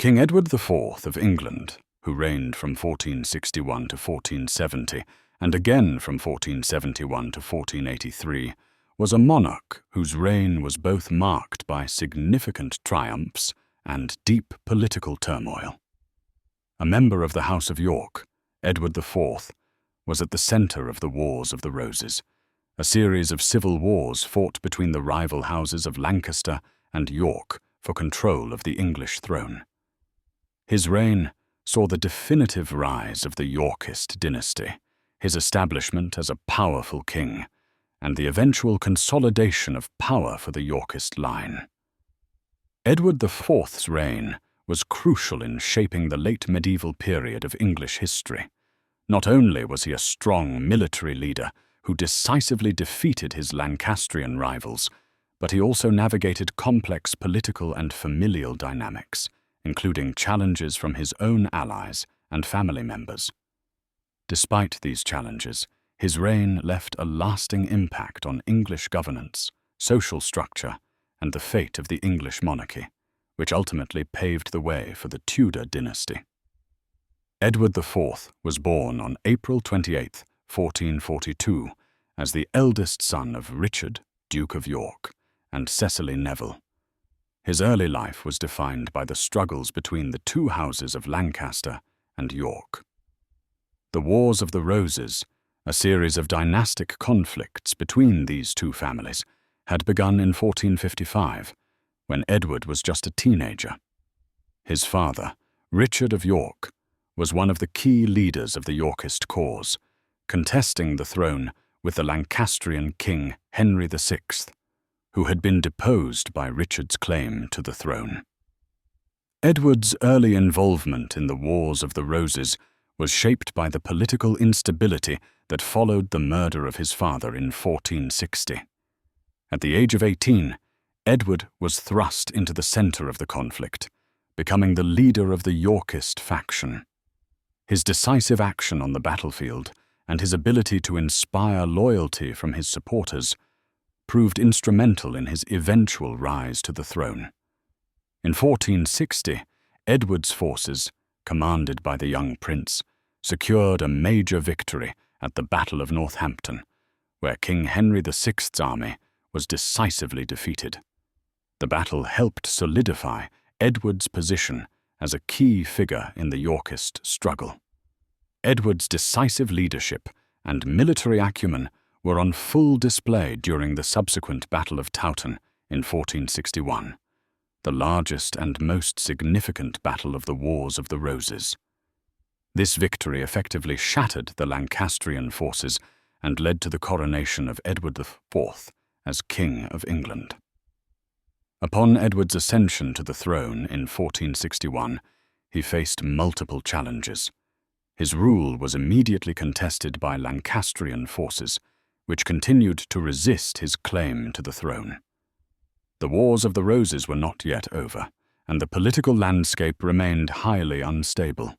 King Edward IV of England, who reigned from 1461 to 1470 and again from 1471 to 1483, was a monarch whose reign was both marked by significant triumphs and deep political turmoil. A member of the House of York, Edward IV was at the centre of the Wars of the Roses, a series of civil wars fought between the rival houses of Lancaster and York for control of the English throne. His reign saw the definitive rise of the Yorkist dynasty, his establishment as a powerful king, and the eventual consolidation of power for the Yorkist line. Edward IV's reign was crucial in shaping the late medieval period of English history. Not only was he a strong military leader who decisively defeated his Lancastrian rivals, but he also navigated complex political and familial dynamics, including challenges from his own allies and family members. Despite these challenges, his reign left a lasting impact on English governance, social structure, and the fate of the English monarchy, which ultimately paved the way for the Tudor dynasty. Edward IV was born on April 28, 1442, as the eldest son of Richard, Duke of York, and Cecily Neville. His early life was defined by the struggles between the two houses of Lancaster and York. The Wars of the Roses, a series of dynastic conflicts between these two families, had begun in 1455, when Edward was just a teenager. His father, Richard of York, was one of the key leaders of the Yorkist cause, contesting the throne with the Lancastrian king Henry VI, who had been deposed by Richard's claim to the throne. Edward's early involvement in the Wars of the Roses was shaped by the political instability that followed the murder of his father in 1460. At the age of 18, Edward was thrust into the center of the conflict, becoming the leader of the Yorkist faction. His decisive action on the battlefield and his ability to inspire loyalty from his supporters proved instrumental in his eventual rise to the throne. In 1460, Edward's forces, commanded by the young prince, secured a major victory at the Battle of Northampton, where King Henry VI's army was decisively defeated. The battle helped solidify Edward's position as a key figure in the Yorkist struggle. Edward's decisive leadership and military acumen were on full display during the subsequent Battle of Towton in 1461, the largest and most significant battle of the Wars of the Roses. This victory effectively shattered the Lancastrian forces and led to the coronation of Edward IV as King of England. Upon Edward's ascension to the throne in 1461, he faced multiple challenges. His rule was immediately contested by Lancastrian forces, which continued to resist his claim to the throne. The Wars of the Roses were not yet over, and the political landscape remained highly unstable.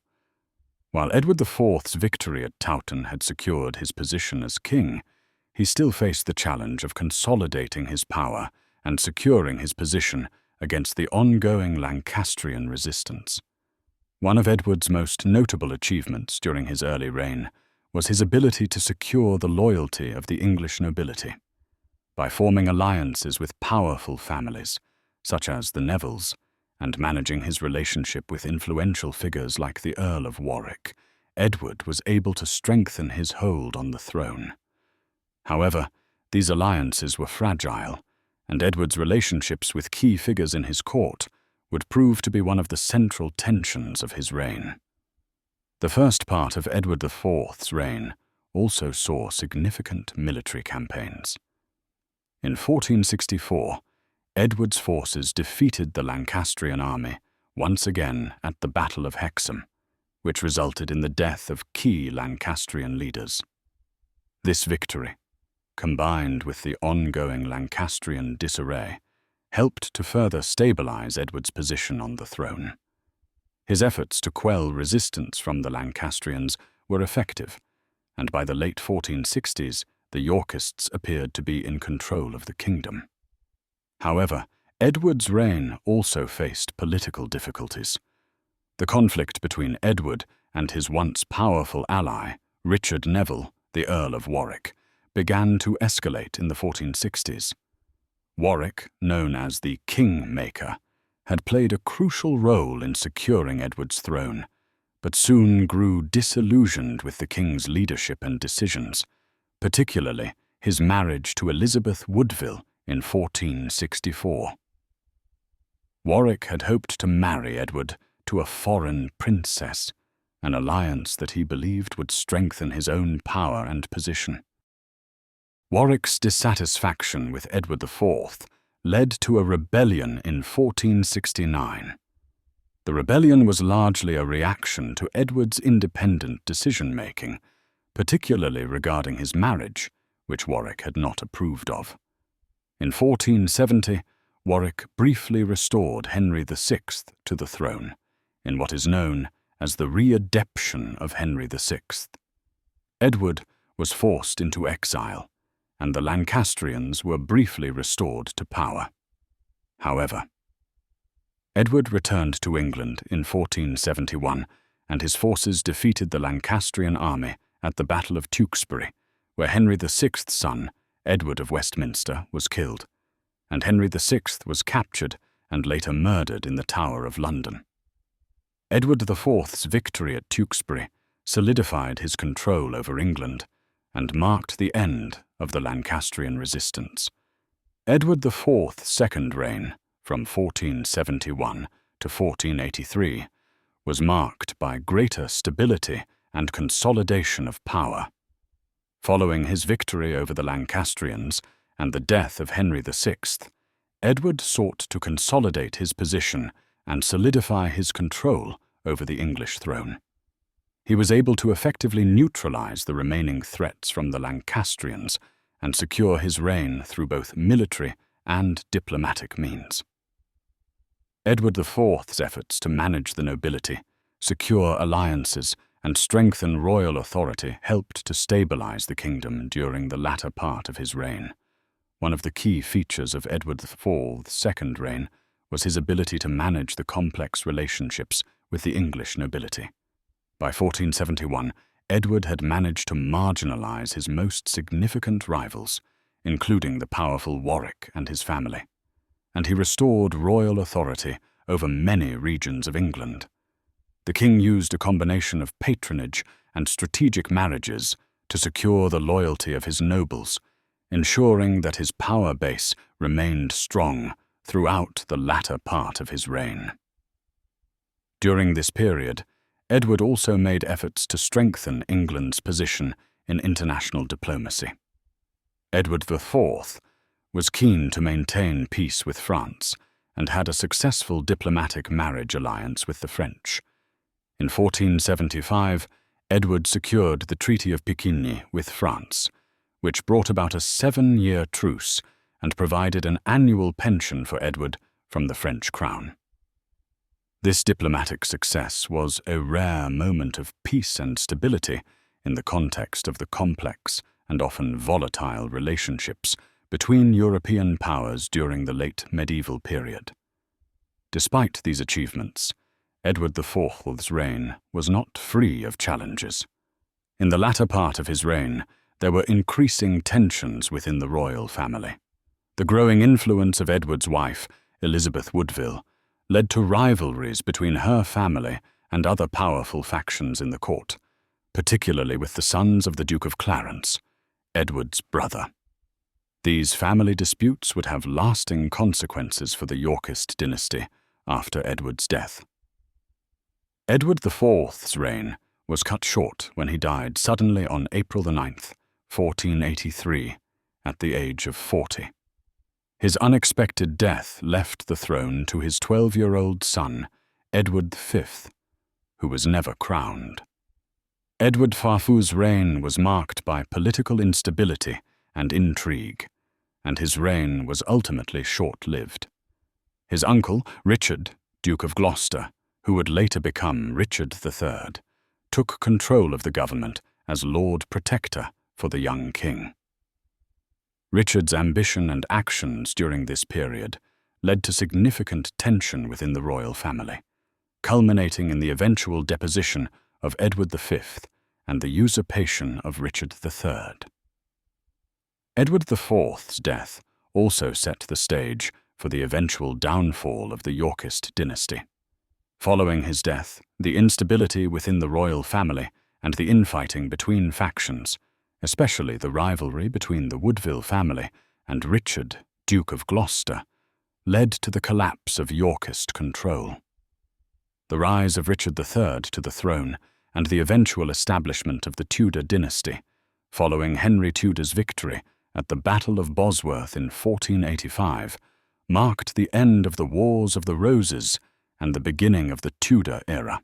While Edward IV's victory at Towton had secured his position as king, he still faced the challenge of consolidating his power and securing his position against the ongoing Lancastrian resistance. One of Edward's most notable achievements during his early reign was his ability to secure the loyalty of the English nobility. By forming alliances with powerful families, such as the Nevilles, and managing his relationship with influential figures like the Earl of Warwick, Edward was able to strengthen his hold on the throne. However, these alliances were fragile, and Edward's relationships with key figures in his court would prove to be one of the central tensions of his reign. The first part of Edward IV's reign also saw significant military campaigns. In 1464, Edward's forces defeated the Lancastrian army once again at the Battle of Hexham, which resulted in the death of key Lancastrian leaders. This victory, combined with the ongoing Lancastrian disarray, helped to further stabilize Edward's position on the throne. His efforts to quell resistance from the Lancastrians were effective, and by the late 1460s, the Yorkists appeared to be in control of the kingdom. However, Edward's reign also faced political difficulties. The conflict between Edward and his once powerful ally, Richard Neville, the Earl of Warwick, began to escalate in the 1460s. Warwick, known as the King-Maker, had played a crucial role in securing Edward's throne, but soon grew disillusioned with the king's leadership and decisions, particularly his marriage to Elizabeth Woodville in 1464. Warwick had hoped to marry Edward to a foreign princess, an alliance that he believed would strengthen his own power and position. Warwick's dissatisfaction with Edward IV led to a rebellion in 1469. The rebellion was largely a reaction to Edward's independent decision-making, particularly regarding his marriage, which Warwick had not approved of. In 1470, Warwick briefly restored Henry VI to the throne, in what is known as the readeption of Henry VI. Edward was forced into exile, and the Lancastrians were briefly restored to power. However, Edward returned to England in 1471, and his forces defeated the Lancastrian army at the Battle of Tewkesbury, where Henry VI's son, Edward of Westminster, was killed, and Henry VI was captured and later murdered in the Tower of London. Edward IV's victory at Tewkesbury solidified his control over England and marked the end of the Lancastrian resistance. Edward IV's second reign, from 1471 to 1483, was marked by greater stability and consolidation of power. Following his victory over the Lancastrians and the death of Henry VI, Edward sought to consolidate his position and solidify his control over the English throne. He was able to effectively neutralize the remaining threats from the Lancastrians and secure his reign through both military and diplomatic means. Edward IV's efforts to manage the nobility, secure alliances, and strengthen royal authority helped to stabilize the kingdom during the latter part of his reign. One of the key features of Edward IV's second reign was his ability to manage the complex relationships with the English nobility. By 1471, Edward had managed to marginalize his most significant rivals, including the powerful Warwick and his family, and he restored royal authority over many regions of England. The king used a combination of patronage and strategic marriages to secure the loyalty of his nobles, ensuring that his power base remained strong throughout the latter part of his reign. During this period, Edward also made efforts to strengthen England's position in international diplomacy. Edward IV was keen to maintain peace with France and had a successful diplomatic marriage alliance with the French. In 1475, Edward secured the Treaty of Picquigny with France, which brought about a 7-year truce and provided an annual pension for Edward from the French crown. This diplomatic success was a rare moment of peace and stability in the context of the complex and often volatile relationships between European powers during the late medieval period. Despite these achievements, Edward IV's reign was not free of challenges. In the latter part of his reign, there were increasing tensions within the royal family. The growing influence of Edward's wife, Elizabeth Woodville, led to rivalries between her family and other powerful factions in the court, particularly with the sons of the Duke of Clarence, Edward's brother. These family disputes would have lasting consequences for the Yorkist dynasty after Edward's death. Edward IV's reign was cut short when he died suddenly on April 9, 1483, at the age of 40. His unexpected death left the throne to his 12-year-old son, Edward V, who was never crowned. Edward VI's reign was marked by political instability and intrigue, and his reign was ultimately short-lived. His uncle, Richard, Duke of Gloucester, who would later become Richard III, took control of the government as Lord Protector for the young king. Richard's ambition and actions during this period led to significant tension within the royal family. culminating in the eventual deposition of Edward V and the usurpation of Richard III. Edward IV's death also set the stage for the eventual downfall of the Yorkist dynasty. Following his death, the instability within the royal family and the infighting between factions, especially the rivalry between the Woodville family and Richard, Duke of Gloucester, led to the collapse of Yorkist control. The rise of Richard III to the throne and the eventual establishment of the Tudor dynasty, following Henry Tudor's victory at the Battle of Bosworth in 1485, marked the end of the Wars of the Roses and the beginning of the Tudor era.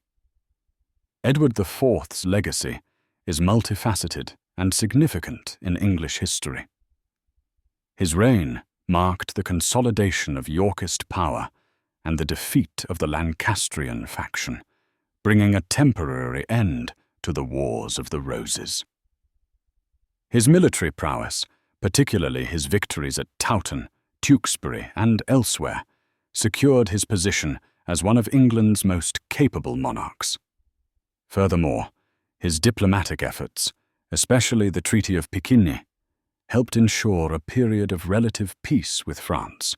Edward IV's legacy is multifaceted and significant in English history. His reign marked the consolidation of Yorkist power and the defeat of the Lancastrian faction, bringing a temporary end to the Wars of the Roses. His military prowess, particularly his victories at Towton, Tewkesbury, and elsewhere, secured his position as one of England's most capable monarchs. Furthermore, his diplomatic efforts, especially the Treaty of Picquigny, helped ensure a period of relative peace with France.